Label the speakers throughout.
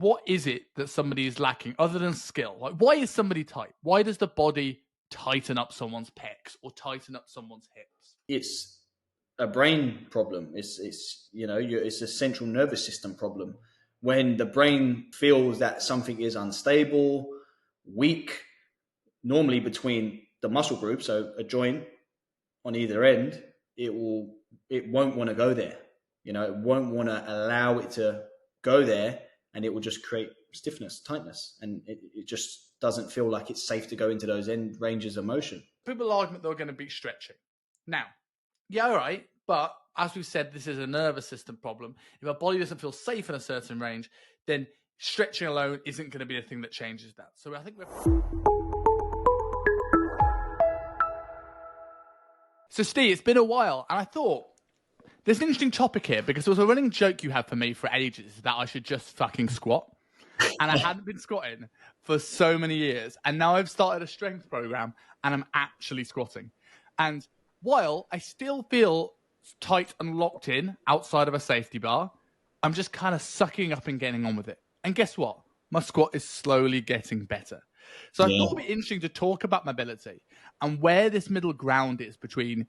Speaker 1: what is it that somebody is lacking other than skill? Like, why is somebody tight? Why does the body tighten up someone's pecs or tighten up someone's hips?
Speaker 2: It's a brain problem. It's a central nervous system problem. When the brain feels that something is unstable, weak, normally between the muscle group, so a joint on either end, it won't want to go there. It won't want to allow it to go there, and it will just create stiffness, tightness, and it just doesn't feel like it's safe to go into those end ranges of motion.
Speaker 1: People argue they're going to be stretching. Now, yeah, all right, but as we've said, this is a nervous system problem. If our body doesn't feel safe in a certain range, then stretching alone isn't going to be the thing that changes that. So I think So Steve, it's been a while, and I thought there's an interesting topic here because there was a running joke you had for me for ages that I should just fucking squat. And I hadn't been squatting for so many years. And now I've started a strength program and I'm actually squatting. And while I still feel tight and locked in outside of a safety bar, I'm just kind of sucking up and getting on with it. And guess what? My squat is slowly getting better. So I thought it'd be interesting to talk about mobility and where this middle ground is between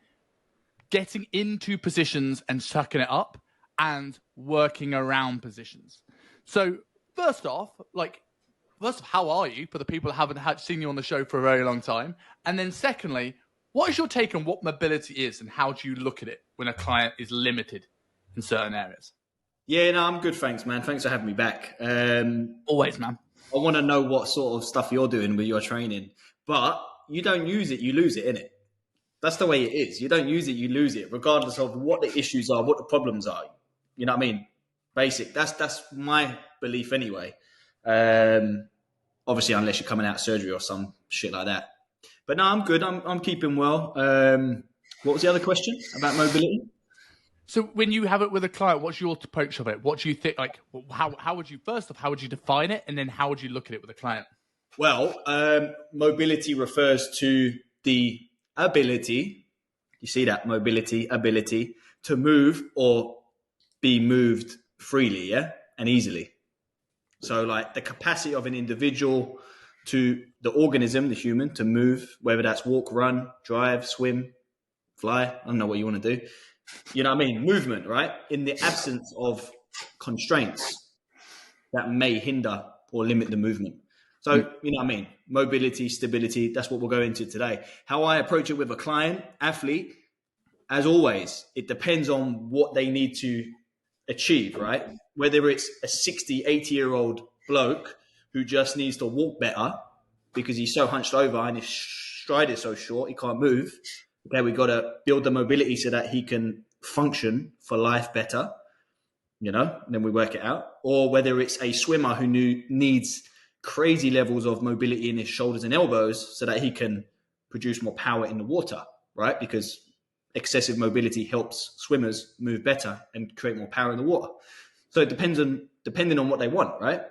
Speaker 1: getting into positions and sucking it up and working around positions. So first off, how are you for the people that haven't seen you on the show for a very long time? And then secondly, what is your take on what mobility is and how do you look at it when a client is limited in certain areas?
Speaker 2: Yeah, no, I'm good. Thanks, man. Thanks for having me back.
Speaker 1: Always, man.
Speaker 2: I want to know what sort of stuff you're doing with your training, but you don't use it, you lose it, innit? That's the way it is. You don't use it, you lose it, regardless of what the issues are, what the problems are. You know what I mean? Basic. That's my belief anyway. Obviously, unless you're coming out of surgery or some shit like that. But no, I'm good. I'm keeping well. What was the other question about mobility?
Speaker 1: So when you have it with a client, what's your approach of it? What do you think? Like, how would you how would you define it, and then how would you look at it with a client?
Speaker 2: Well, mobility refers to the ability. You see that mobility, ability to move or be moved freely, yeah, and easily. So, like the capacity of an individual to the organism, the human, to move, whether that's walk, run, drive, swim, fly. I don't know what you want to do. You know what I mean? Movement, right? In the absence of constraints that may hinder or limit the movement. So, you know what I mean? Mobility, stability, that's what we'll go into today. How I approach it with a client, athlete, as always, it depends on what they need to achieve, right? Whether it's a 60, 80-year-old bloke who just needs to walk better because he's so hunched over and his stride is so short, he can't move. Okay, we've got to build the mobility so that he can function for life better, and then we work it out. Or whether it's a swimmer who needs crazy levels of mobility in his shoulders and elbows so that he can produce more power in the water, right? Because excessive mobility helps swimmers move better and create more power in the water. So it depending on what they want, right?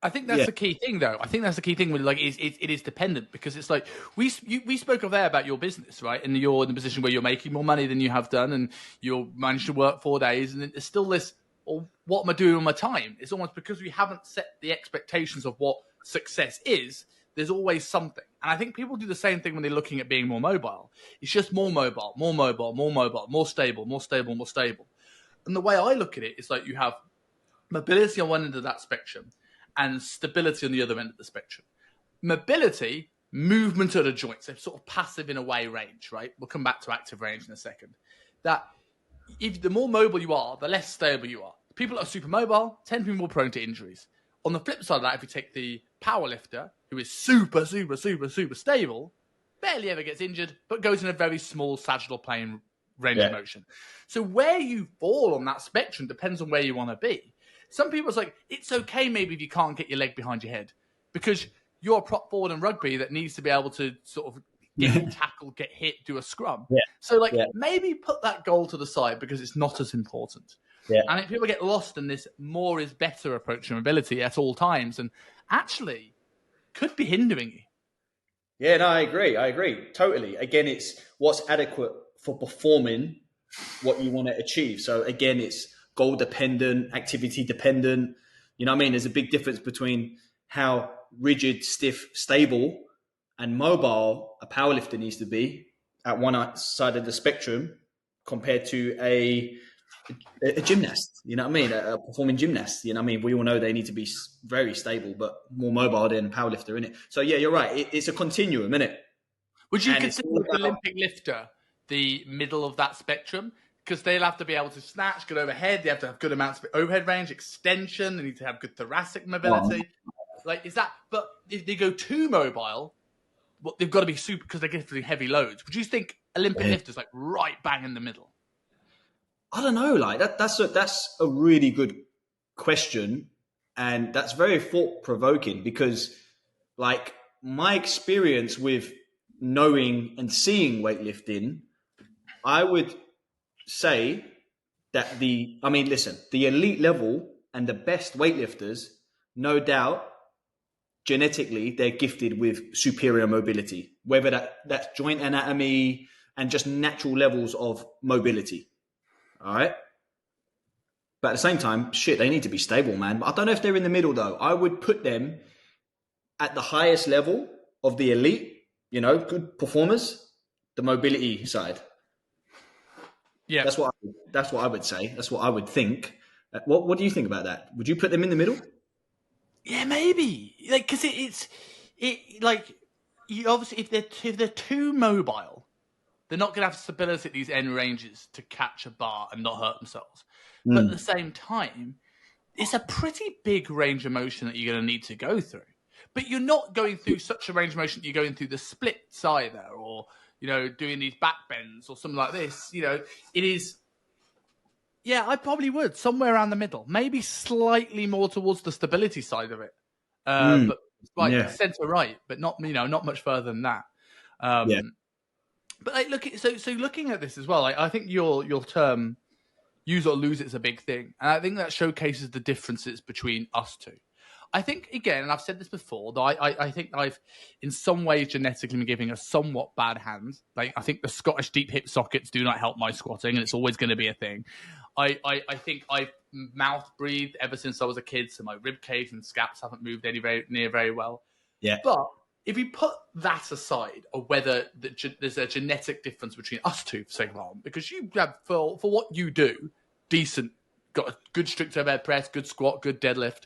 Speaker 1: I think that's the key thing, though. I think that's the key thing. With it is dependent because it's like we spoke there about your business, right? And you're in the position where you're making more money than you have done, and you'll manage to work 4 days, and there's still this. Well, what am I doing with my time? It's almost because we haven't set the expectations of what success is. There's always something, and I think people do the same thing when they're looking at being more mobile. It's just more mobile, more mobile, more mobile, more stable, more stable, more stable. And the way I look at it is like you have mobility on one end of that spectrum and stability on the other end of the spectrum. Mobility, movement of the joints, they're sort of passive in a way range, right? We'll come back to active range in a second. That if the more mobile you are, the less stable you are. People that are super mobile tend to be more prone to injuries. On the flip side of that, if you take the power lifter, who is super, super, super, super stable, barely ever gets injured, but goes in a very small sagittal plane range of motion. So where you fall on that spectrum depends on where you want to be. Some people, it's like, it's okay maybe if you can't get your leg behind your head because you're a prop forward in rugby that needs to be able to sort of get tackled, get hit, do a scrum. Yeah. So maybe put that goal to the side because it's not as important. Yeah. And if people get lost in this more is better approach to mobility at all times and actually could be hindering you.
Speaker 2: Yeah, no, I agree. Totally. Again, it's what's adequate for performing what you want to achieve. So again, it's goal dependent, activity dependent. You know what I mean? There's a big difference between how rigid, stiff, stable, and mobile a powerlifter needs to be at one side of the spectrum compared to a gymnast. You know what I mean? A performing gymnast. You know what I mean? We all know they need to be very stable, but more mobile than a powerlifter, innit? So yeah, you're right. It's a continuum, innit?
Speaker 1: Would you consider the Olympic lifter the middle of that spectrum? Because they'll have to be able to snatch, good overhead. They have to have good amounts of overhead range, extension. They need to have good thoracic mobility. Like, is that? But if they go too mobile, well, they've got to be super because they're getting heavy loads. Would you think Olympic lifters like right bang in the middle?
Speaker 2: I don't know. Like that's a really good question, and that's very thought provoking because, like, my experience with knowing and seeing weightlifting, I would say that the elite level and the best weightlifters, no doubt, genetically, they're gifted with superior mobility, whether that's joint anatomy and just natural levels of mobility. All right. But at the same time, they need to be stable, man. I don't know if they're in the middle, though. I would put them at the highest level of the elite, good performers, the mobility side. Yeah. That's what I would say. That's what I would think. What do you think about that? Would you put them in the middle?
Speaker 1: Yeah, maybe. Like, because obviously if they're too mobile, they're not going to have stability at these end ranges to catch a bar and not hurt themselves. But at the same time, it's a pretty big range of motion that you're going to need to go through. But you're not going through such a range of motion that you're going through the splits either, or doing these back bends or something like this. It is. Yeah, I probably would somewhere around the middle, maybe slightly more towards the stability side of it, but center right, but not much further than that. But so looking at this as well, I think your term "use or lose it" is a big thing, and I think that showcases the differences between us two. I think, again, and I've said this before, that I think I've, in some ways, genetically been giving a somewhat bad hand. Like, I think the Scottish deep hip sockets do not help my squatting, and it's always going to be a thing. I think I've mouth breathed ever since I was a kid, so my rib cage and scaps haven't moved very well.
Speaker 2: Yeah.
Speaker 1: But if you put that aside, or whether there's a genetic difference between us two, for sake of argument, because you have, for what you do, got a good strict overhead press, good squat, good deadlift.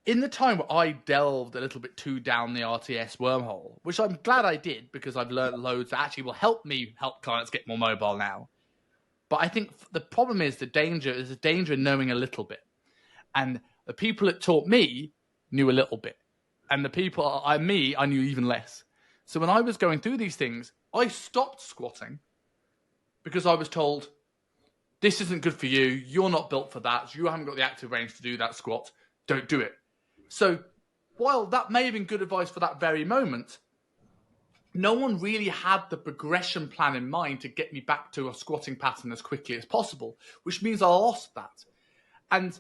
Speaker 1: In the time where I delved a little bit too down the RTS wormhole, which I'm glad I did because I've learned loads that actually will help me help clients get more mobile now. But I think the problem is there's a danger in knowing a little bit. And the people that taught me knew a little bit. And the people I knew even less. So when I was going through these things, I stopped squatting because I was told, this isn't good for you. You're not built for that. You haven't got the active range to do that squat. Don't do it. So while that may have been good advice for that very moment, no one really had the progression plan in mind to get me back to a squatting pattern as quickly as possible, which means I lost that. And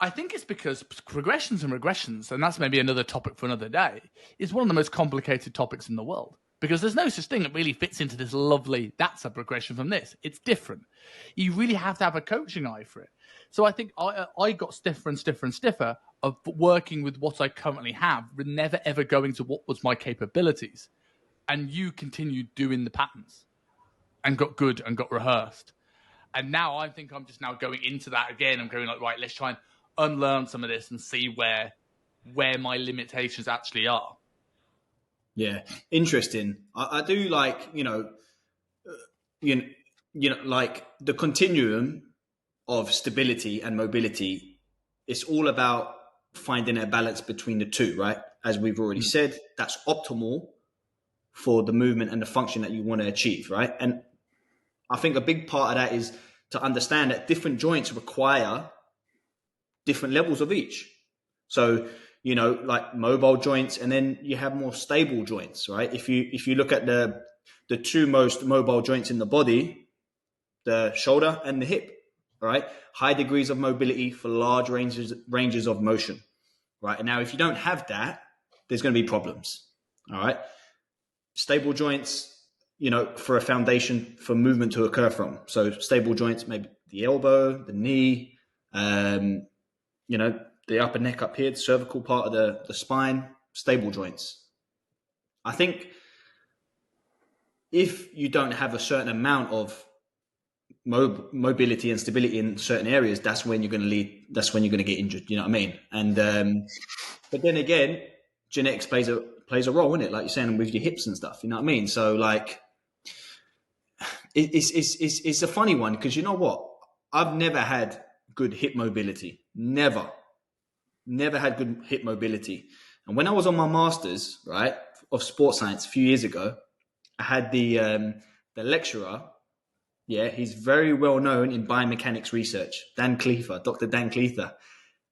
Speaker 1: I think it's because progressions and regressions, and that's maybe another topic for another day, is one of the most complicated topics in the world. Because there's no such thing that really fits into this lovely, that's a progression from this. It's different. You really have to have a coaching eye for it. So I think I got stiffer and stiffer and stiffer of working with what I currently have, but never ever going to what was my capabilities. And you continued doing the patterns and got good and got rehearsed. And now I think I'm just now going into that again. I'm going like, right, let's try and unlearn some of this and see where my limitations actually are.
Speaker 2: Yeah, interesting. I do like, like the continuum of stability and mobility. It's all about finding a balance between the two, right? As we've already said, that's optimal for the movement and the function that you want to achieve, right? And I think a big part of that is to understand that different joints require different levels of each. So, like mobile joints, and then you have more stable joints, right? If you look at the two most mobile joints in the body, the shoulder and the hip, right? High degrees of mobility for large ranges of motion, right? And now if you don't have that, there's going to be problems, all right? Stable joints, for a foundation for movement to occur from. So stable joints, maybe the elbow, the knee, you know, the upper neck up here, the cervical part of the spine, stable joints. I think if you don't have a certain amount of mobility and stability in certain areas, that's when you're going to lead. That's when you're going to get injured. You know what I mean? And but then again, genetics plays a role in it, like you're saying, with your hips and stuff. You know what I mean? So like, it's a funny one because you know what? I've never had good hip mobility. Never had good hip mobility. And when I was on my master's, right, of sports science a few years ago, I had the lecturer. Yeah, he's very well known in biomechanics research, Dr. Dan Cleather.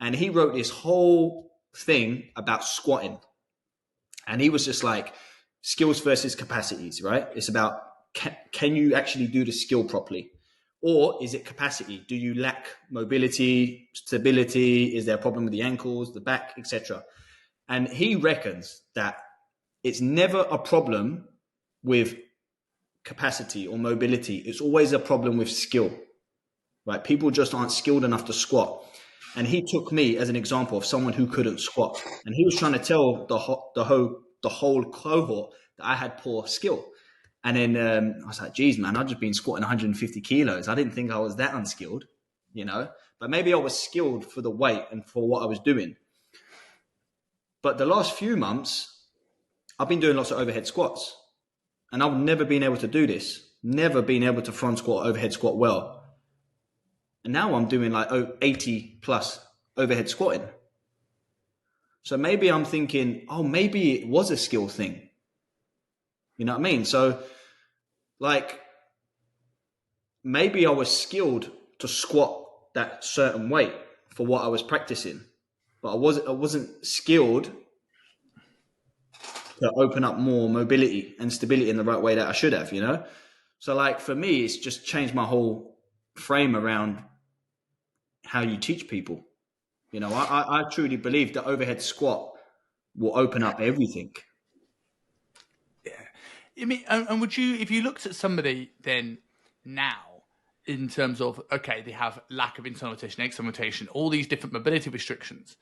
Speaker 2: And he wrote this whole thing about squatting. And he was just like, skills versus capacities, right? It's about, can you actually do the skill properly? Or is it capacity? Do you lack mobility, stability? Is there a problem with the ankles, the back, etc.? And he reckons that it's never a problem with capacity or mobility. It's always a problem with skill, right? People just aren't skilled enough to squat. And he took me as an example of someone who couldn't squat. And he was trying to tell the whole cohort that I had poor skill. And then I was like, geez, man, I've just been squatting 150 kilos. I didn't think I was that unskilled, you know, but maybe I was skilled for the weight and for what I was doing. But the last few months, I've been doing lots of overhead squats. And I've never been able to do this. Never been able to front squat, overhead squat well. And now I'm doing like 80 plus overhead squatting. So maybe I'm thinking, oh, maybe it was a skill thing. You know what I mean? So like, maybe I was skilled to squat that certain weight for what I was practicing, but I wasn't skilled to open up more mobility and stability in the right way that I should have, you know? So like for me, it's just changed my whole frame around how you teach people. You know, I truly believe that overhead squat will open up everything.
Speaker 1: Yeah. I mean, and would you, if you looked at somebody then now in terms of, okay, they have lack of internal rotation, external rotation, all these different mobility restrictions,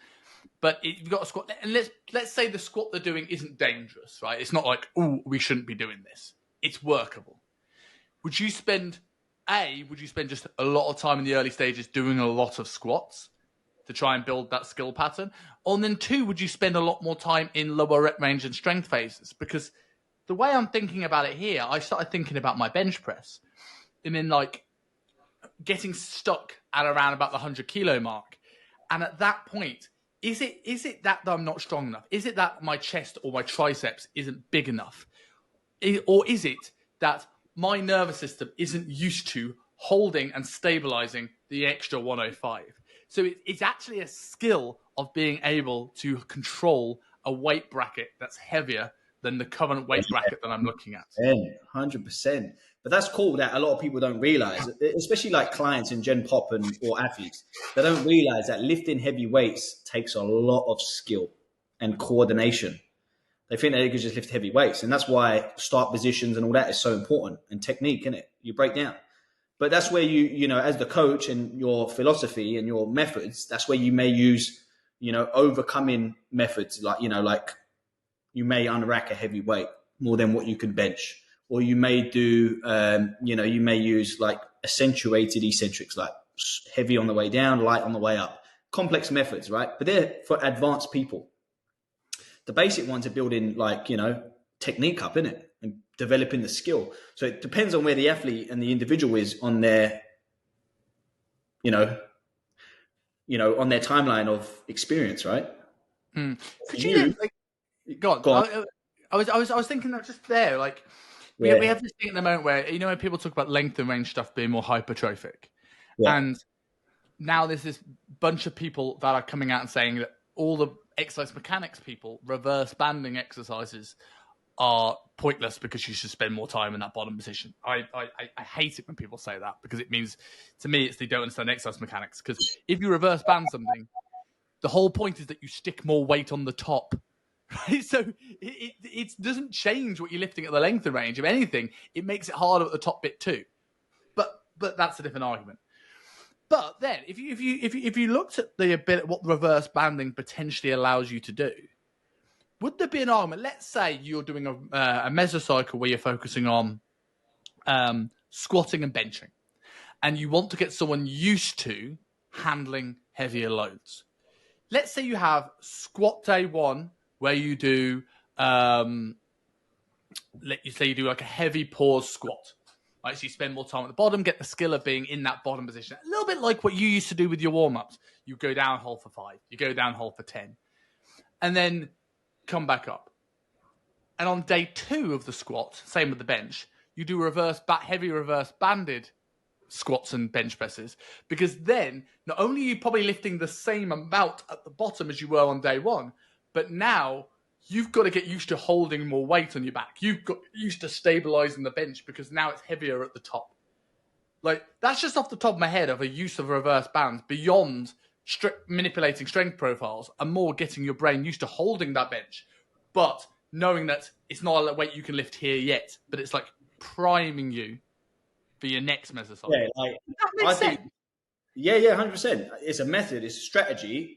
Speaker 1: but you've got a squat, and let's say the squat they're doing isn't dangerous, right? It's not like, oh, we shouldn't be doing this. It's workable. Would you spend just a lot of time in the early stages doing a lot of squats to try and build that skill pattern? Or then two, would you spend a lot more time in lower rep range and strength phases? Because the way I'm thinking about it here, I started thinking about my bench press and then like getting stuck at around about the 100 kilo mark. And at that point, is it that I'm not strong enough? Is it that my chest or my triceps isn't big enough? Or is it that my nervous system isn't used to holding and stabilizing the extra 105? So it's actually a skill of being able to control a weight bracket that's heavier than the current weight bracket that I'm looking at.
Speaker 2: 100%. But that's cool that a lot of people don't realize, especially like clients in Gen Pop or athletes, they don't realize that lifting heavy weights takes a lot of skill and coordination. They think that they could just lift heavy weights. And that's why start positions and all that is so important, and technique, isn't it? You break down. But that's where you know, as the coach and your philosophy and your methods, that's where you may use, you know, overcoming methods like, you know, like you may unrack a heavy weight more than what you can bench. Or you may do, you know, you may use like accentuated eccentrics, like heavy on the way down, light on the way up. Complex methods, right? But they're for advanced people. The basic ones are building like, you know, technique up, innit? And developing the skill. So it depends on where the athlete and the individual is on their, you know, on their timeline of experience, right?
Speaker 1: Mm. Could you like, go on. I was thinking that just there, like we have this thing at the moment where, you know, when people talk about length and range stuff being more hypertrophic, and now there's this bunch of people that are coming out and saying that all the exercise mechanics people, reverse banding exercises are pointless because you should spend more time in that bottom position. I hate it when people say that, because it means, to me, it's they don't understand exercise mechanics. Because if you reverse band something, the whole point is that you stick more weight on the top, right? So it doesn't change what you're lifting at the length and range. If anything, it makes it harder at the top bit too. But that's a different argument. But then, if you looked at what the reverse banding potentially allows you to do, would there be an argument? Let's say you're doing a mesocycle where you're focusing on squatting and benching, and you want to get someone used to handling heavier loads. Let's say you have squat day one where you do, you do like a heavy pause squat. Right, so you spend more time at the bottom, get the skill of being in that bottom position. A little bit like what you used to do with your warm-ups. You go down, hold for 5. You go down, hold for 10. And then come back up. And on day 2 of the squat, same with the bench, you do heavy reverse banded squats and bench presses. Because then, not only are you probably lifting the same amount at the bottom as you were on day 1, but now you've got to get used to holding more weight on your back. You've got used to stabilizing the bench because now it's heavier at the top. Like, that's just off the top of my head of a use of reverse bands beyond manipulating strength profiles and more getting your brain used to holding that bench, but knowing that it's not a weight you can lift here yet, but it's like priming you for your next mesocycle.
Speaker 2: Yeah,
Speaker 1: that makes sense.
Speaker 2: Yeah, 100%. It's a method, it's a strategy,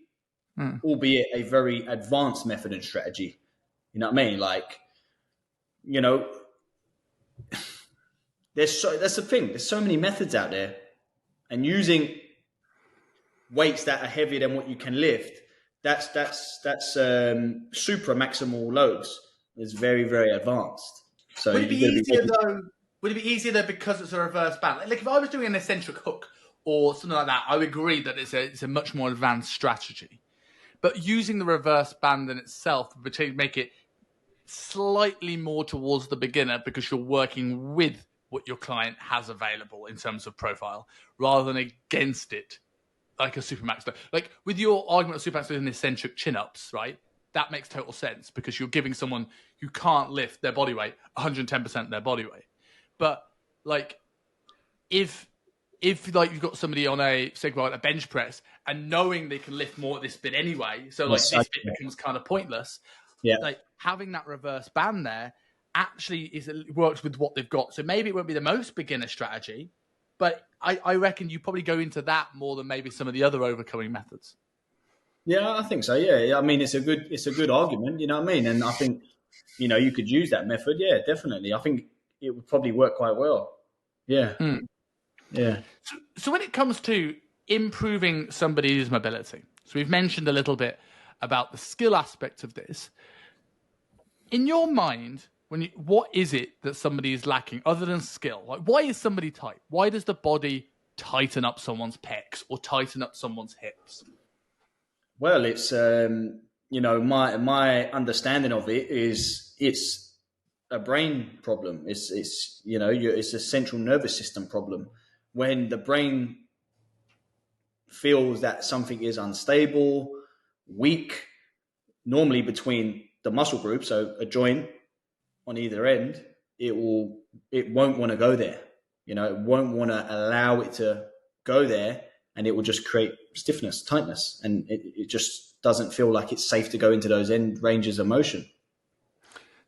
Speaker 2: albeit a very advanced method and strategy. You know what I mean? Like, you know, that's the thing. There's so many methods out there, and using weights that are heavier than what you can lift, that's supra maximal loads. It's very, very advanced. So
Speaker 1: would it be easier though? Would it be easier though because it's a reverse band? Like if I was doing an eccentric hook or something like that, I would agree that it's a much more advanced strategy. But using the reverse band in itself would make it slightly more towards the beginner because you're working with what your client has available in terms of profile rather than against it, like a supermax. Like with your argument of supermax with eccentric chin-ups, right? That makes total sense because you're giving someone who can't lift their body weight 110% of their body weight. But like if like you've got somebody on a bench press and knowing they can lift more at this bit anyway, so like this bit becomes kind of pointless.
Speaker 2: Yeah.
Speaker 1: Like having that reverse band there actually works with what they've got. So maybe it won't be the most beginner strategy, but I reckon you probably go into that more than maybe some of the other overcoming methods.
Speaker 2: Yeah, I think so. Yeah, I mean it's a good argument. You know what I mean? And I think you could use that method. Yeah, definitely. I think it would probably work quite well. Yeah. Yeah.
Speaker 1: So when it comes to improving somebody's mobility, so we've mentioned a little bit about the skill aspect of this. In your mind, what is it that somebody is lacking other than skill? Like, why is somebody tight? Why does the body tighten up someone's pecs or tighten up someone's hips?
Speaker 2: Well, it's my understanding of it is it's a brain problem. It's a central nervous system problem. When the brain feels that something is unstable, weak, normally between the muscle group, so a joint on either end, it won't want to go there. It won't want to allow it to go there, and it will just create stiffness, tightness, and it just doesn't feel like it's safe to go into those end ranges of motion.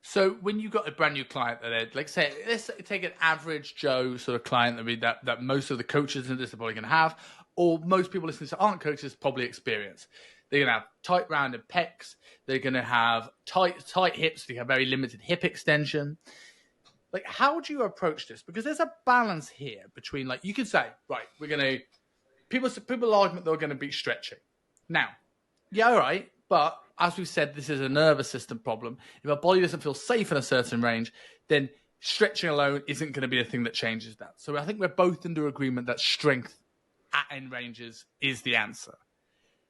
Speaker 1: So when you've got a brand new client let's take an average Joe sort of client that most of the coaches in this are probably going to have, or most people listening to aren't coaches probably experience. They're going to have tight rounded pecs. They're going to have tight hips. They have very limited hip extension. Like, how do you approach this? Because there's a balance here between, like, you can say, right, people argue they're going to be stretching. Now, yeah, all right, but as we've said, this is a nervous system problem. If our body doesn't feel safe in a certain range, then stretching alone isn't going to be the thing that changes that. So I think we're both under agreement that strength at end ranges is the answer.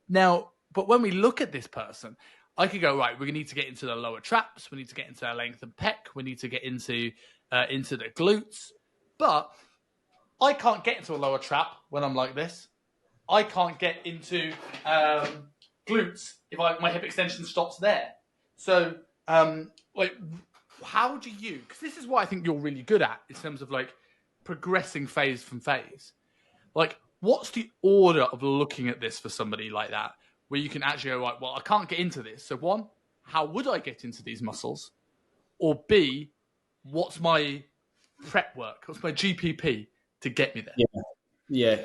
Speaker 1: Now, but when we look at this person, I could go, right, we need to get into the lower traps. We need to get into our length and pec. We need to get into the glutes. But I can't get into a lower trap when I'm like this. I can't get into glutes if my hip extension stops there. So, how do you? Because this is what I think you're really good at in terms of like progressing phase from phase. Like, what's the order of looking at this for somebody like that, where you can actually go, right, well, I can't get into this. So one, how would I get into these muscles? Or B, what's my prep work? What's my GPP to get me there?
Speaker 2: Yeah. Yeah.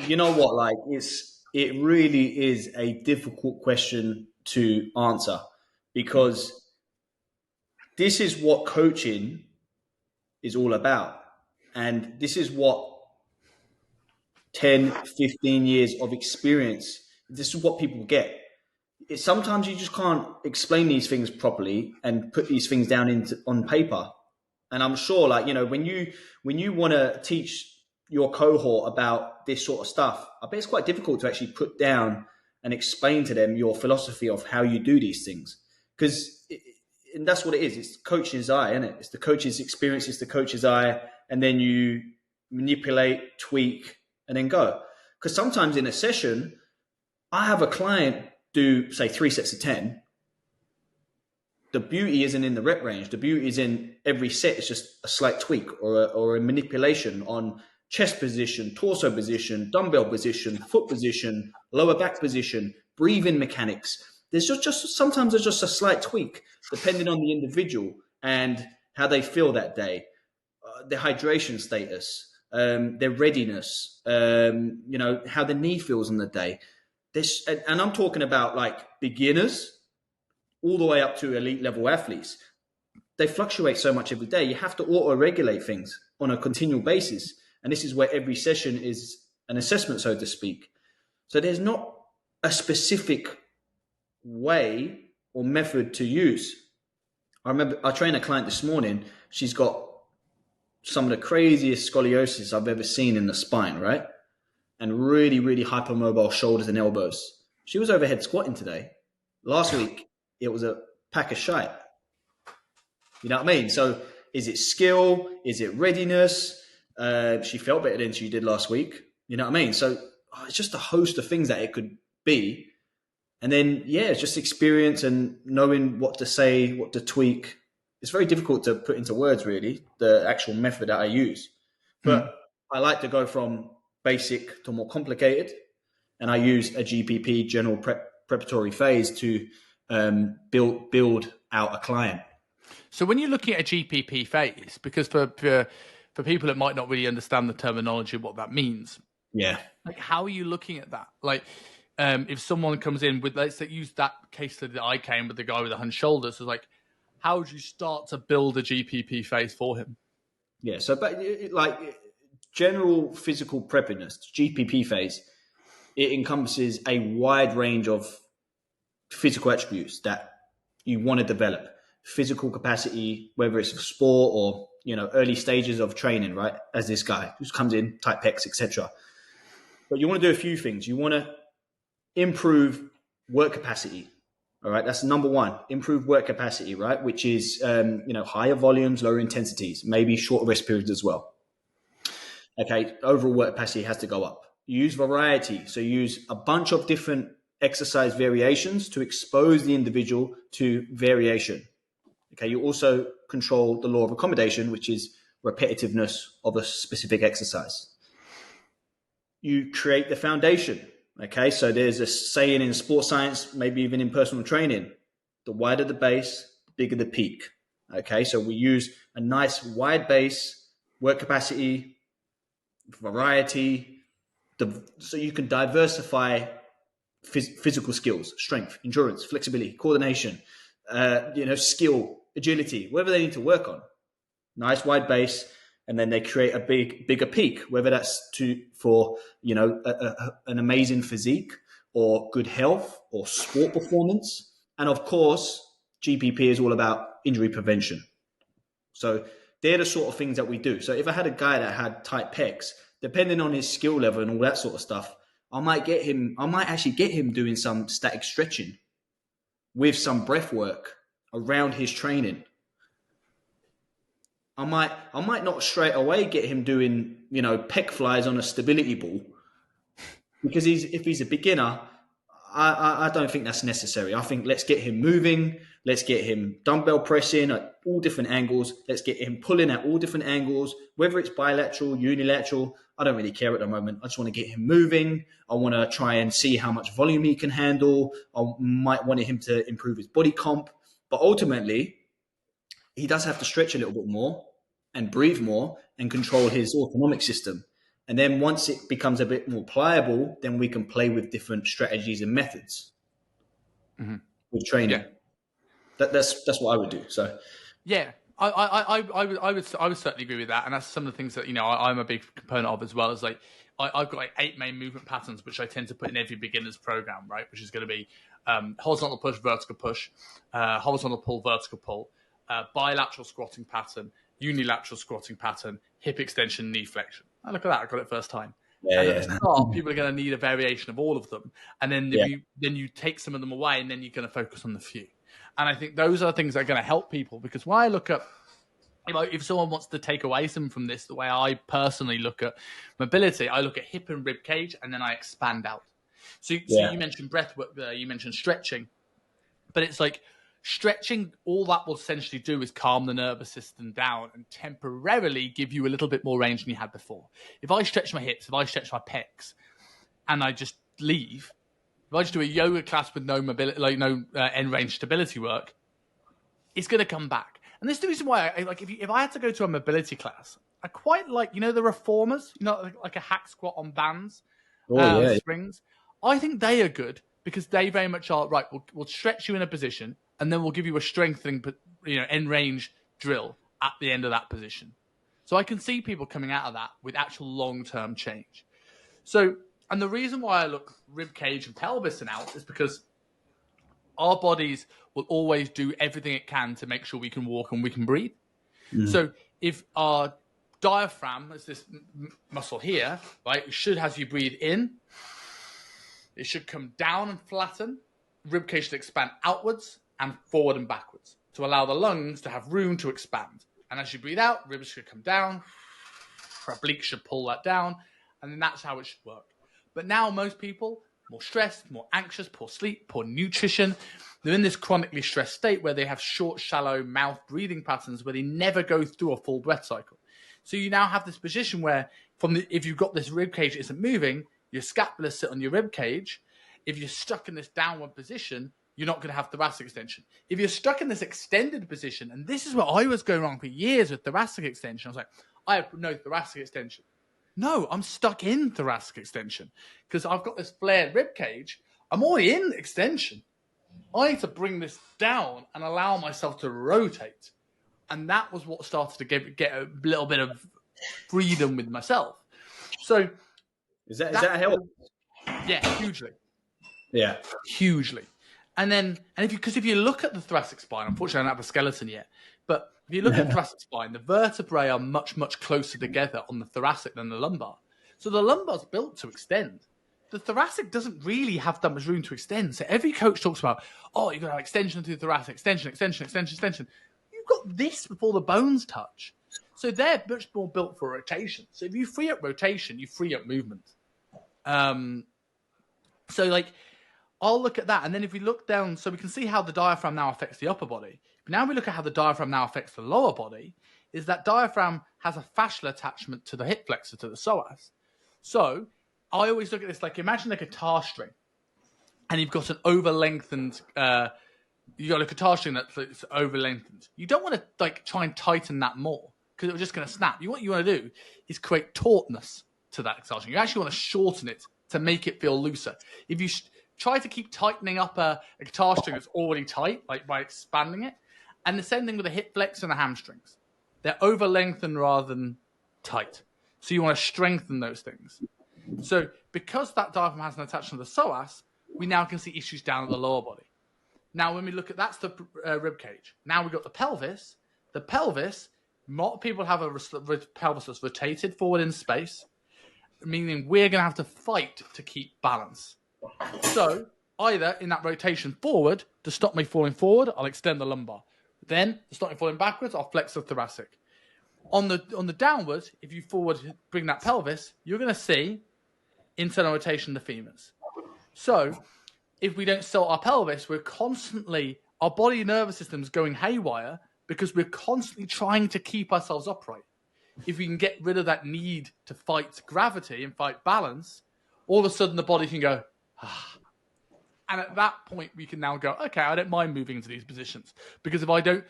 Speaker 2: You know what? Like, it really is a difficult question to answer because this is what coaching is all about. And this is what 10, 15 years of experience, this is what people get. Sometimes you just can't explain these things properly and put these things down on paper. And I'm sure, like, when you want to teach your cohort about this sort of stuff, I bet it's quite difficult to actually put down and explain to them your philosophy of how you do these things. Because and that's what it is. It's the coach's eye, isn't it? It's the coach's experience, it's the coach's eye, and then you manipulate, tweak, and then go. Because sometimes in a session, I have a client do, say, 3 sets of 10. The beauty isn't in the rep range. The beauty is in every set. It's just a slight tweak or a manipulation on chest position, torso position, dumbbell position, foot position, lower back position, breathing mechanics. There's just sometimes there's just a slight tweak depending on the individual and how they feel that day, their hydration status, their readiness, how the knee feels on the day. And I'm talking about like beginners all the way up to elite level athletes. They fluctuate so much every day. You have to auto-regulate things on a continual basis. And this is where every session is an assessment, so to speak. So there's not a specific way or method to use. I remember I trained a client this morning. She's got some of the craziest scoliosis I've ever seen in the spine, right? And really, really hypermobile shoulders and elbows. She was overhead squatting today. Last week, it was a pack of shite. You know what I mean? So is it skill? Is it readiness? She felt better than she did last week. You know what I mean? So it's just a host of things that it could be. And then, it's just experience and knowing what to say, what to tweak. It's very difficult to put into words, really, the actual method that I use. But I like to go from basic to more complicated. And I use a GPP, general preparatory phase, to build out a client.
Speaker 1: So when you're looking at a GPP phase, because for people that might not really understand the terminology of what that means, like how are you looking at that? Like if someone comes in with, let's say, use that case study that I came with, the guy with the hunched shoulders, so like how would you start to build a GPP phase for him?
Speaker 2: Yeah, so but like general physical preparedness, GPP phase, it encompasses a wide range of physical attributes that you want to develop. Physical capacity, whether it's for sport or early stages of training, right? As this guy who comes in, tight pecs, etc. But you want to do a few things. You want to improve work capacity. All right, that's number one. Improve work capacity, right? Which is higher volumes, lower intensities, maybe shorter rest periods as well. Okay, overall work capacity has to go up. Use variety, so use a bunch of different exercise variations to expose the individual to variation. Okay, you also control the law of accommodation, which is repetitiveness of a specific exercise. You create the foundation. Okay, so there's a saying in sports science, maybe even in personal training, the wider the base, the bigger the peak. Okay, so we use a nice wide base, work capacity, variety, so you can diversify physical skills, strength, endurance, flexibility, coordination, skill, agility, whatever they need to work on. Nice wide base, and then they create a bigger peak, whether that's for an amazing physique or good health or sport performance. And of course, GPP is all about injury prevention. So they're the sort of things that we do. So if I had a guy that had tight pecs, depending on his skill level and all that sort of stuff, I might actually get him doing some static stretching with some breath work around his training. I might not straight away get him doing, pec flies on a stability ball, because if he's a beginner, I don't think that's necessary. I think let's get him moving. Let's get him dumbbell pressing at all different angles. Let's get him pulling at all different angles, whether it's bilateral, unilateral. I don't really care at the moment. I just want to get him moving. I want to try and see how much volume he can handle. I might want him to improve his body comp. But ultimately, he does have to stretch a little bit more and breathe more and control his autonomic system. And then once it becomes a bit more pliable, then we can play with different strategies and methods with training.
Speaker 1: Yeah.
Speaker 2: That's what I would do. So
Speaker 1: Yeah, I would certainly agree with that, and that's some of the things that I'm a big component of as well. Is like I've got like 8 main movement patterns, which I tend to put in every beginner's program, right? Which is going to be horizontal push, vertical push, horizontal pull, vertical pull, bilateral squatting pattern, unilateral squatting pattern, hip extension, knee flexion. Oh, look at that! I got it first time. And at the start, people are going to need a variation of all of them, and then you take some of them away, and then you're going to focus on the few. And I think those are the things that are going to help people, because when I look at, if someone wants to take away some from this, the way I personally look at mobility, I look at hip and rib cage, and then I expand out. So you mentioned breath work there, you mentioned stretching, but it's like stretching, all that will essentially do is calm the nervous system down and temporarily give you a little bit more range than you had before. If I stretch my hips, if I stretch my pecs, and I just leave, if I just do a yoga class with no mobility, like no end range stability work, it's going to come back. And this is the reason why, if I had to go to a mobility class, I quite like, the reformers, like a hack squat on bands, springs. I think they are good because they very much are right. We'll stretch you in a position, and then we'll give you a strengthening, end range drill at the end of that position. So I can see people coming out of that with actual long-term change. So. And the reason why I look rib cage and pelvis and out is because our bodies will always do everything it can to make sure we can walk and we can breathe. So if our diaphragm is this muscle here, right, it should, as you breathe in, it should come down and flatten. Rib cage should expand outwards and forward and backwards to allow the lungs to have room to expand. And as you breathe out, ribs should come down, obliques should pull that down, and then that's how it should work. But now most people, more stressed, more anxious, poor sleep, poor nutrition, they're in this chronically stressed state where they have short, shallow mouth breathing patterns where they never go through a full breath cycle. So you now have this position where if you've got this rib cage that isn't moving, your scapula sit on your rib cage. If you're stuck in this downward position, you're not going to have thoracic extension. If you're stuck in this extended position, and this is what I was going wrong for years with thoracic extension, I was like, I have no thoracic extension. No, I'm stuck in thoracic extension because I've got this flared rib cage. I'm already in extension. I need to bring this down and allow myself to rotate. And that was what started to get a little bit of freedom with myself. So
Speaker 2: is that help?
Speaker 1: Yeah, hugely.
Speaker 2: Yeah.
Speaker 1: Hugely. And if you look at the thoracic spine, unfortunately I don't have a skeleton yet, but if you look at the thoracic spine, the vertebrae are much, much closer together on the thoracic than the lumbar. So the lumbar's built to extend. The thoracic doesn't really have that much room to extend. So every coach talks about, you're going to have extension through the thoracic, extension. You've got this before the bones touch. So they're much more built for rotation. So if you free up rotation, you free up movement. I'll look at that. And then if we look down, so we can see how the diaphragm now affects the upper body. But now we look at how the diaphragm now affects the lower body, is that diaphragm has a fascial attachment to the hip flexor, to the psoas. So I always look at this like, imagine a guitar string, and you've got an over-lengthened, you've got a guitar string that's over-lengthened. You don't want to try and tighten that more because it's just going to snap. What you want to do is create tautness to that guitar string. You actually want to shorten it to make it feel looser. If you try to keep tightening up a guitar string that's already tight, like by expanding it, and the same thing with the hip flexor and the hamstrings. They're over-lengthened rather than tight. So you want to strengthen those things. So because that diaphragm has an attachment to the psoas, we now can see issues down at the lower body. Now, when we look at that's the rib cage. Now we've got the pelvis. The pelvis, more people have a pelvis that's rotated forward in space, meaning we're going to have to fight to keep balance. So either in that rotation forward, to stop me falling forward, I'll extend the lumbar. Then, to stop me falling backwards, I'll flex the thoracic. On the downwards, if you forward bring that pelvis, you're going to see internal rotation of the femurs. So if we don't salt our pelvis, we're constantly, our body nervous system's going haywire because we're constantly trying to keep ourselves upright. If we can get rid of that need to fight gravity and fight balance, all of a sudden the body can go, and at that point we can now go, okay, I don't mind moving into these positions because if I don't,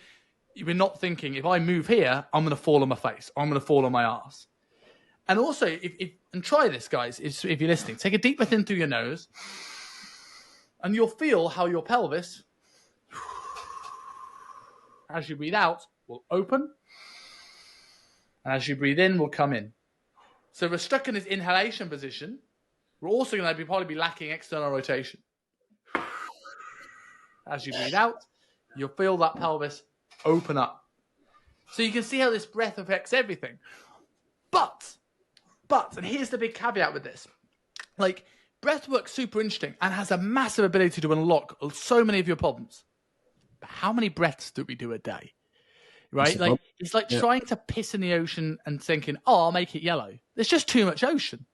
Speaker 1: we're not thinking if I move here, I'm going to fall on my face, or I'm going to fall on my ass. And also, and try this, guys, if you're listening, take a deep breath in through your nose, and you'll feel how your pelvis, as you breathe out, will open, and as you breathe in, will come in. So we're stuck in this inhalation position. We're also going to probably be lacking external rotation. As you breathe out, you'll feel that pelvis open up. So you can see how this breath affects everything. But, and here's the big caveat with this. Like, breath work's super interesting and has a massive ability to unlock so many of your problems. But how many breaths do we do a day? Right? Like, it's like trying to piss in the ocean and thinking, I'll make it yellow. There's just too much ocean.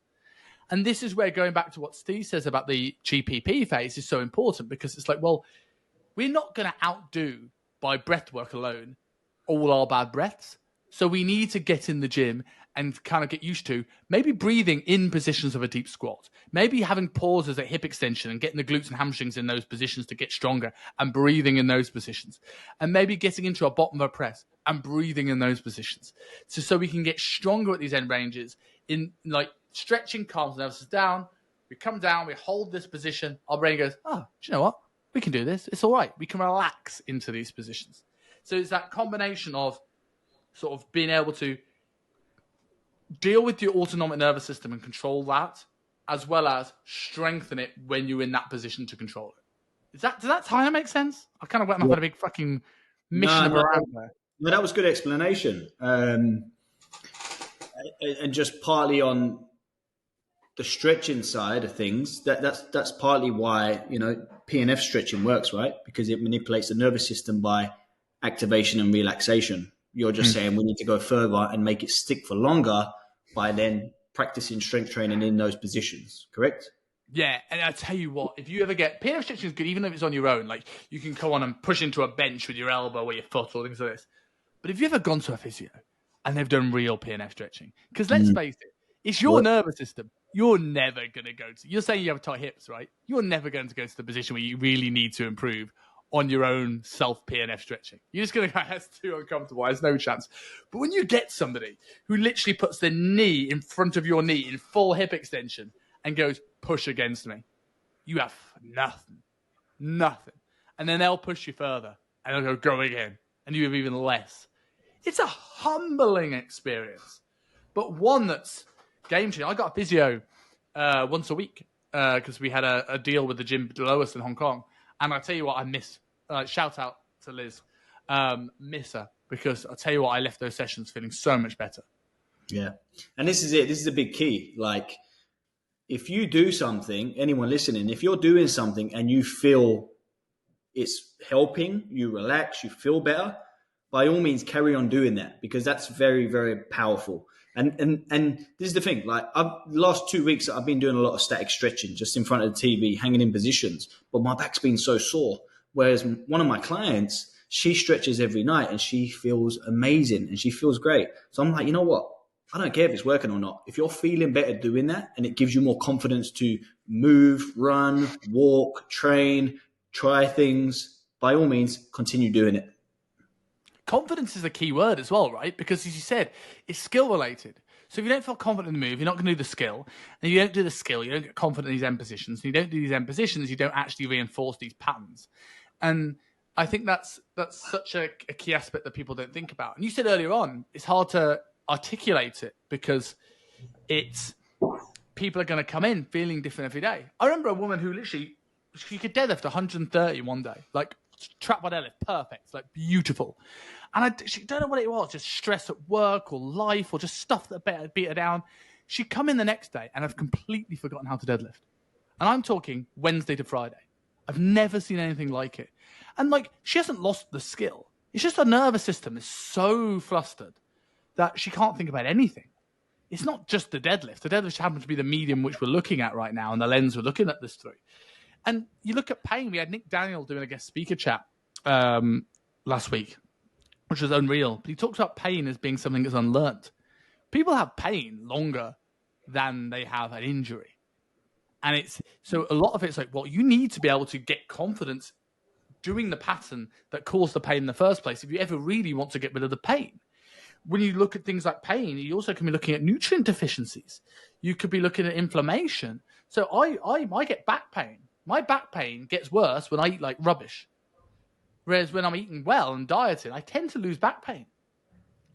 Speaker 1: And this is where going back to what Steve says about the GPP phase is so important, because it's like, well, we're not going to outdo by breath work alone all our bad breaths. So we need to get in the gym and kind of get used to maybe breathing in positions of a deep squat, maybe having pauses at hip extension and getting the glutes and hamstrings in those positions to get stronger and breathing in those positions, and maybe getting into a bottom of a press and breathing in those positions. So we can get stronger at these end ranges in like stretching, calms the nervous system down. We come down, we hold this position. Our brain goes, oh, do you know what? We can do this. It's all right. We can relax into these positions. So it's that combination of sort of being able to deal with your autonomic nervous system and control that, as well as strengthen it when you're in that position to control it. Does that kind of make sense? I kind of went off on a big fucking mission around there.
Speaker 2: No, that was good explanation. And just partly on the stretching side of things, that's partly why, PNF stretching works, right? Because it manipulates the nervous system by activation and relaxation. You're just saying we need to go further and make it stick for longer by then practicing strength training in those positions, correct?
Speaker 1: Yeah, and I tell you what, if you ever get PNF stretching is good, even if it's on your own. Like you can go on and push into a bench with your elbow or your foot or things like this. But have you ever gone to a physio and they've done real PNF stretching? Because let's face it, it's your nervous system. You're never going to go to. You're saying you have tight hips, right? You're never going to go to the position where you really need to improve on your own self PNF stretching. You're just going to go, that's too uncomfortable. There's no chance. But when you get somebody who literally puts their knee in front of your knee in full hip extension and goes, push against me, you have nothing. And then they'll push you further and they'll go again. And you have even less. It's a humbling experience, but one that's game changing. I got a physio once a week because we had a deal with the gym below us in Hong Kong. And I tell you what, I miss. Shout out to Liz. Miss her, because I tell you what, I left those sessions feeling so much better.
Speaker 2: Yeah. And this is it. This is a big key. Like, if you do something, anyone listening, if you're doing something and you feel it's helping, you relax, you feel better, by all means, carry on doing that, because that's very, very powerful. And this is the thing, like the last 2 weeks, I've been doing a lot of static stretching just in front of the TV, hanging in positions, but my back's been so sore. Whereas one of my clients, she stretches every night and she feels amazing and she feels great. So I'm like, you know what? I don't care if it's working or not. If you're feeling better doing that and it gives you more confidence to move, run, walk, train, try things, by all means, continue doing it.
Speaker 1: Confidence is a key word as well, right? Because as you said, it's skill related. So if you don't feel confident in the move, you're not going to do the skill. And if you don't do the skill, you don't get confident in these end positions. And you don't do these end positions, you don't actually reinforce these patterns. And I think that's such a key aspect that people don't think about. And you said earlier on, it's hard to articulate it because people are going to come in feeling different every day. I remember a woman who literally, she could deadlift 130 one day, like trap by deadlift, perfect, like beautiful. And she don't know what it was, just stress at work or life or just stuff that beat her down. She'd come in the next day and I've completely forgotten how to deadlift. And I'm talking Wednesday to Friday. I've never seen anything like it. And like, she hasn't lost the skill. It's just her nervous system is so flustered that she can't think about anything. It's not just the deadlift. The deadlift happens to be the medium which we're looking at right now and the lens we're looking at this through. And you look at pain. We had Nick Daniel doing a guest speaker chat last week, which was unreal. But he talks about pain as being something that's unlearned. People have pain longer than they have an injury. And so a lot of it's like, well, you need to be able to get confidence doing the pattern that caused the pain in the first place if you ever really want to get rid of the pain. when you look at things like pain, you also can be looking at nutrient deficiencies. You could be looking at inflammation. So I get back pain. My back pain gets worse when I eat like rubbish. Whereas when I'm eating well and dieting, I tend to lose back pain.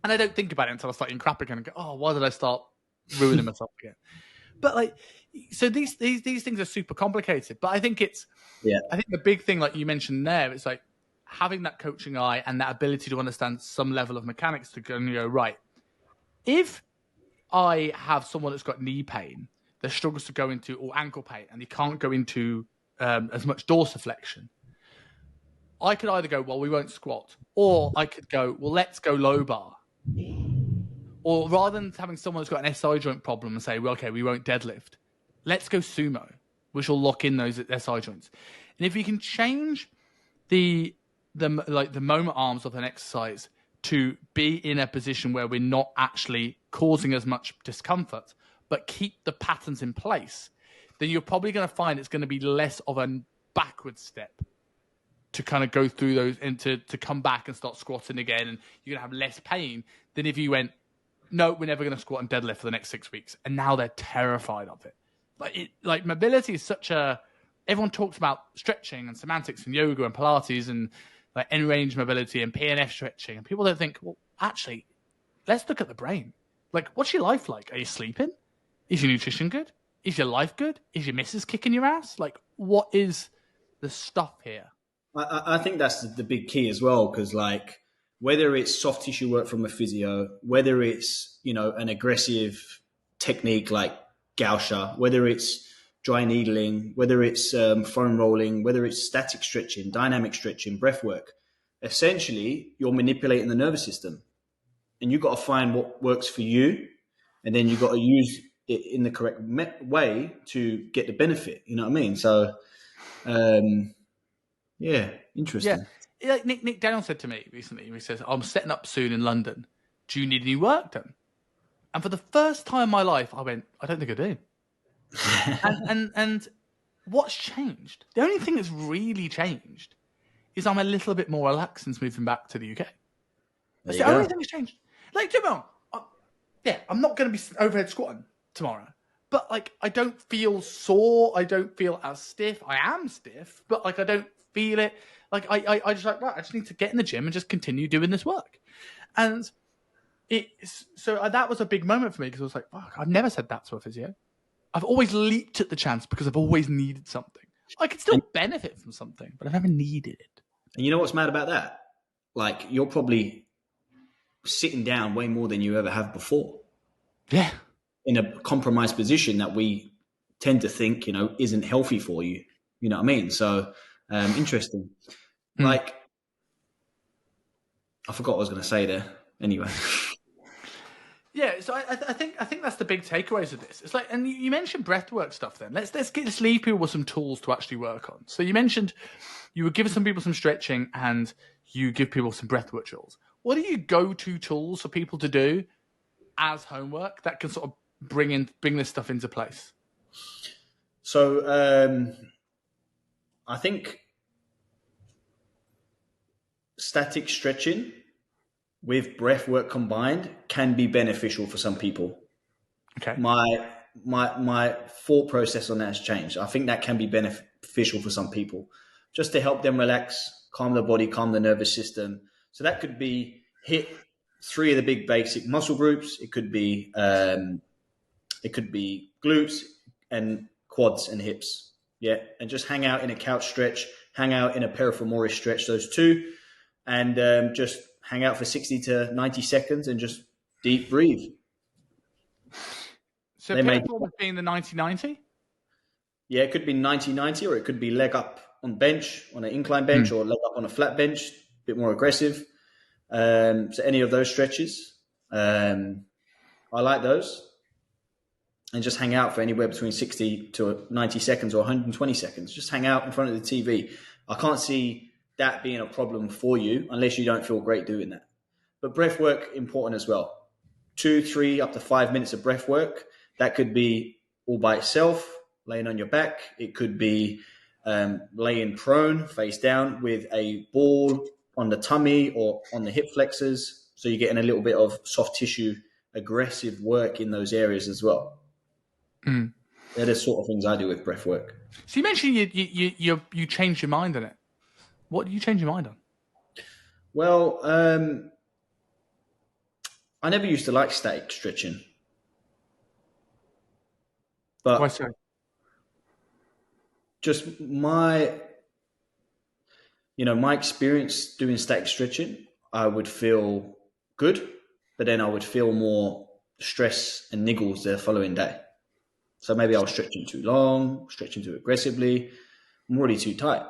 Speaker 1: And I don't think about it until I start eating crap again and go, oh, why did I start ruining myself again? But like, so these things are super complicated. But I think I think the big thing, like you mentioned there, it's like having that coaching eye and that ability to understand some level of mechanics to go and go, right, if I have someone that's got knee pain that struggles to go into, or ankle pain, and he can't go into as much dorsiflexion, I could either go, well, we won't squat, or I could go, well, let's go low bar. Or rather than having someone who's got an SI joint problem and say, well, okay, we won't deadlift, let's go sumo, which will lock in those SI joints. And if you can change the moment arms of an exercise to be in a position where we're not actually causing as much discomfort, but keep the patterns in place, then you're probably going to find it's going to be less of a backward step to kind of go through those and to come back and start squatting again. And you're going to have less pain than if you went, no, we're never going to squat and deadlift for the next 6 weeks. And now they're terrified of it. Like mobility is such a, everyone talks about stretching and semantics and yoga and Pilates and like end range mobility and PNF stretching. And people don't think, well, actually, let's look at the brain. Like, what's your life like? Are you sleeping? Is your nutrition good? Is your life good? Is your missus kicking your ass? Like, what is the stuff here?
Speaker 2: I think that's the big key as well, because like whether it's soft tissue work from a physio, whether it's, you know, an aggressive technique like Gausha, whether it's dry needling, whether it's foam rolling, whether it's static stretching, dynamic stretching, breath work, essentially you're manipulating the nervous system, and you've got to find what works for you, and then you've got to use it in the correct way to get the benefit. You know what I mean? So, yeah, interesting.
Speaker 1: Yeah, like Nick Daniels said to me recently, he says, I'm setting up soon in London. Do you need any work done? And for the first time in my life, I went, I don't think I do. and what's changed? The only thing that's really changed is I'm a little bit more relaxed since moving back to the UK. That's the only thing that's changed. Like, do you know, I'm not going to be overhead squatting tomorrow. But like, I don't feel sore. I don't feel as stiff. I am stiff, but like, I don't feel it. Like, I just like, right, I just need to get in the gym and just continue doing this work. And that was a big moment for me, because I was like, fuck, I've never said that to a physio. I've always leaped at the chance because I've always needed something. I could still benefit from something, but I've never needed it.
Speaker 2: And you know what's mad about that? Like, you're probably sitting down way more than you ever have before.
Speaker 1: Yeah.
Speaker 2: In a compromised position that we tend to think, you know, isn't healthy for you. You know what I mean? So, interesting. Like, I forgot what I was going to say there. Anyway.
Speaker 1: Yeah, so I think that's the big takeaways of this. It's like, and you mentioned breathwork stuff. Then let's leave people with some tools to actually work on. So you mentioned you would give some people some stretching and you give people some breathwork tools. What are your go-to tools for people to do as homework that can sort of bring this stuff into place?
Speaker 2: So I think static stretching with breath work combined can be beneficial for some people.
Speaker 1: Okay.
Speaker 2: My thought process on that has changed. I think that can be beneficial for some people, just to help them relax, calm the body, calm the nervous system. So that could be hit 3 of the big basic muscle groups. It could be glutes and quads and hips. Yeah. And just hang out in a couch stretch, hang out in a periphemoris stretch, those 2, and just hang out for 60 to 90 seconds and just deep breathe.
Speaker 1: So piriformis being the 90-90?
Speaker 2: Yeah, it could be 90-90, or it could be leg up on bench, on an incline bench, or leg up on a flat bench, a bit more aggressive. So any of those stretches, I like those. And just hang out for anywhere between 60 to 90 seconds or 120 seconds. Just hang out in front of the TV. I can't see that being a problem for you unless you don't feel great doing that. But breath work, important as well. 2, 3, up to 5 minutes of breath work. That could be all by itself, laying on your back. It could be laying prone, face down, with a ball on the tummy or on the hip flexors. So you're getting a little bit of soft tissue, aggressive work in those areas as well. They're the sort of things I do with breath work.
Speaker 1: So you mentioned you changed your mind on it. What did you change your mind on?
Speaker 2: Well, I never used to like static stretching. But
Speaker 1: Why so?
Speaker 2: just my experience doing static stretching, I would feel good, but then I would feel more stress and niggles the following day. So maybe I was stretching too long, stretching too aggressively, I'm already too tight.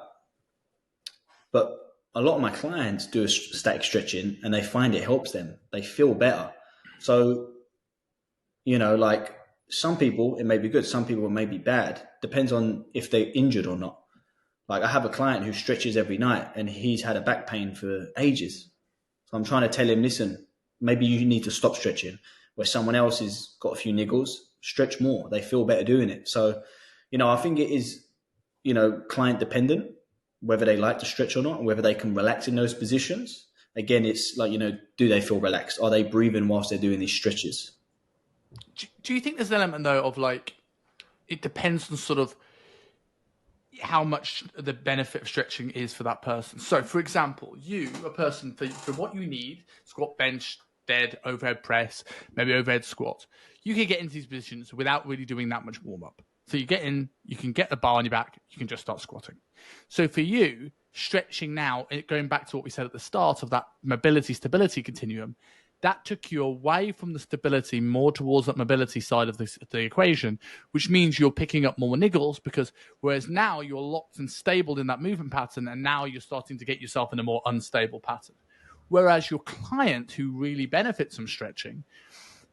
Speaker 2: But a lot of my clients do a static stretching and they find it helps them. They feel better. So, like some people, it may be good. Some people, it may be bad. Depends on if they're injured or not. Like I have a client who stretches every night and he's had a back pain for ages. So I'm trying to tell him, listen, maybe you need to stop stretching. Where someone else has got a few niggles, stretch more. They feel better doing it. So, I think it is, client dependent, whether they like to stretch or not, and whether they can relax in those positions. Again, it's like, do they feel relaxed? Are they breathing whilst they're doing these stretches?
Speaker 1: Do you think there's an element, though, of like, it depends on sort of how much the benefit of stretching is for that person? So, for example, you, a person, for what you need, squat, bench, dead, overhead press, maybe overhead squat, you can get into these positions without really doing that much warm-up. So you get in, you can get the bar on your back, you can just start squatting. So for you, stretching now, going back to what we said at the start of that mobility-stability continuum, that took you away from the stability more towards that mobility side of the equation, which means you're picking up more niggles because whereas now you're locked and stable in that movement pattern, and now you're starting to get yourself in a more unstable pattern. Whereas your client who really benefits from stretching,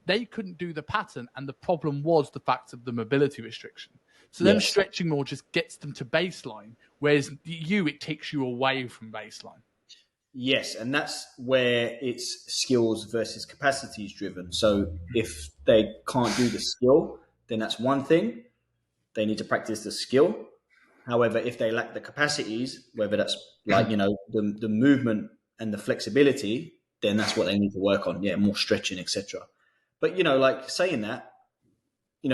Speaker 1: they couldn't do the pattern, and the problem was the fact of the mobility restriction. So them stretching more just gets them to baseline, whereas it takes you away from baseline.
Speaker 2: Yes, and that's where it's skills versus capacities driven. So if they can't do the skill, then that's one thing. They need to practice the skill. However, if they lack the capacities, whether that's like, the movement and the flexibility, then that's what they need to work on. Yeah, more stretching, etc. But, like saying that,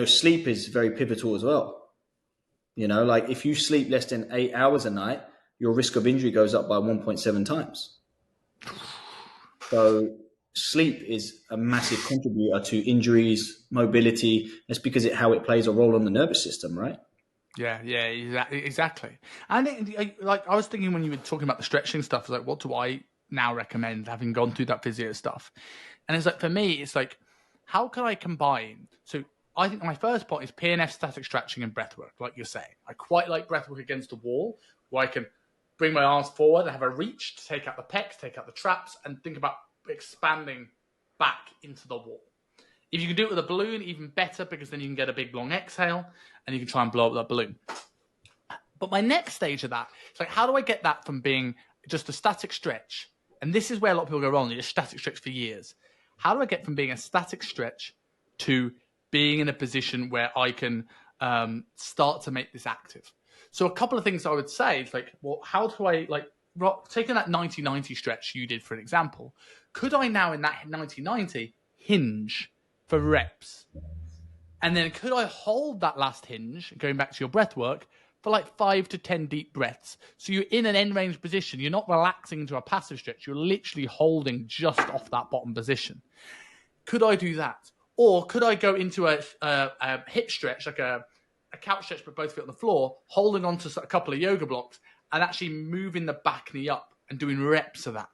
Speaker 2: sleep is very pivotal as well. Like if you sleep less than 8 hours a night, your risk of injury goes up by 1.7 times. So sleep is a massive contributor to injuries, mobility. That's because how it plays a role on the nervous system, right?
Speaker 1: Yeah, exactly. And I was thinking when you were talking about the stretching stuff, like what do I now recommend, having gone through that physio stuff? And it's like, for me, it's like, how can I combine? So I think my first point is PNF, static stretching, and breathwork, like you're saying. I quite like breathwork against the wall, where I can bring my arms forward and have a reach to take out the pecs, take out the traps, and think about expanding back into the wall. If you can do it with a balloon, even better, because then you can get a big long exhale and you can try and blow up that balloon. But my next stage of that is like, how do I get that from being just a static stretch? And this is where a lot of people go wrong. They just static stretch for years. How do I get from being a static stretch to being in a position where I can start to make this active? So a couple of things I would say is like, well, how do I, like, taking that 90-90 stretch you did for an example, could I now in that 90-90 hinge for reps? And then could I hold that last hinge, going back to your breath work, for like 5 to 10 deep breaths? So you're in an end range position. You're not relaxing into a passive stretch. You're literally holding just off that bottom position. Could I do that? Or could I go into a hip stretch, like a couch stretch, but both feet on the floor, holding on to a couple of yoga blocks and actually moving the back knee up and doing reps of that?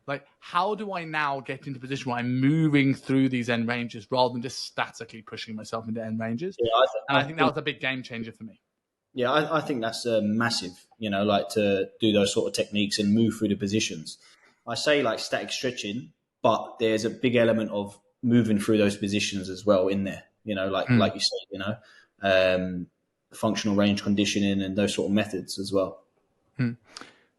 Speaker 1: Like, how do I now get into a position where I'm moving through these end ranges rather than just statically pushing myself into end ranges? Yeah, I think that was a big game changer for me.
Speaker 2: Yeah, I think that's massive, like to do those sort of techniques and move through the positions. I say like static stretching, but there's a big element of moving through those positions as well in there, like you said, functional range conditioning and those sort of methods as well.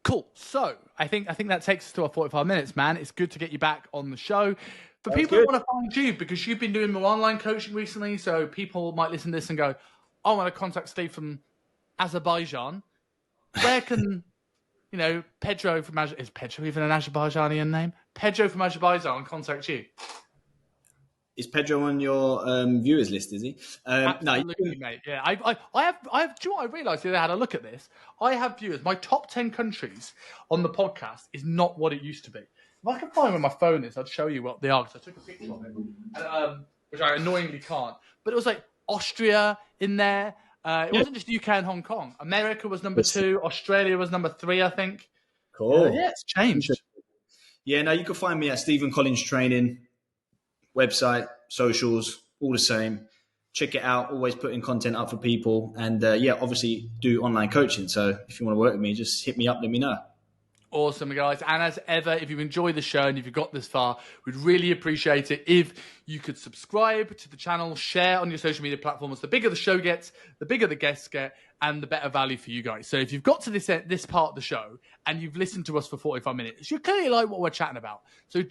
Speaker 1: Cool. So I think that takes us to our 45 minutes, man. It's good to get you back on the show. For people who want to find you, because you've been doing more online coaching recently, so people might listen to this and go, I want to contact Steve from Azerbaijan. Where can you know, Pedro from is Pedro even an Azerbaijani name? Pedro from Azerbaijan contacts you.
Speaker 2: Is Pedro on your viewers list? Is he?
Speaker 1: Absolutely, mate. Yeah, I have. Do you know what I realised the other day? I had a look at this. I have viewers. My top 10 countries on the podcast is not what it used to be. If I can find where my phone is, I'd show you what they are because I took a picture of it, which I annoyingly can't. But it was like Austria in there. It wasn't just UK and Hong Kong. America was number 2. Australia was number 3, I think.
Speaker 2: Cool.
Speaker 1: Yeah, it's changed.
Speaker 2: Yeah, no, you can find me at Stephen Collins Training. Website, socials, all the same. Check it out. Always putting content up for people. And obviously do online coaching. So if you want to work with me, just hit me up, let me know.
Speaker 1: Awesome, guys. And as ever, if you've enjoyed the show and if you've got this far, we'd really appreciate it if you could subscribe to the channel, share on your social media platforms. The bigger the show gets, the bigger the guests get, and the better value for you guys. So if you've got to this part of the show and you've listened to us for 45 minutes, you clearly like what we're chatting about. So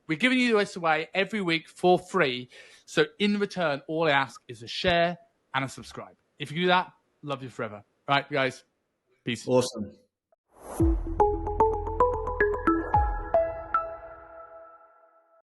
Speaker 1: we're giving you this away every week for free. So in return, all I ask is a share and a subscribe. If you do that, love you forever. All right, guys. Peace.
Speaker 2: Awesome.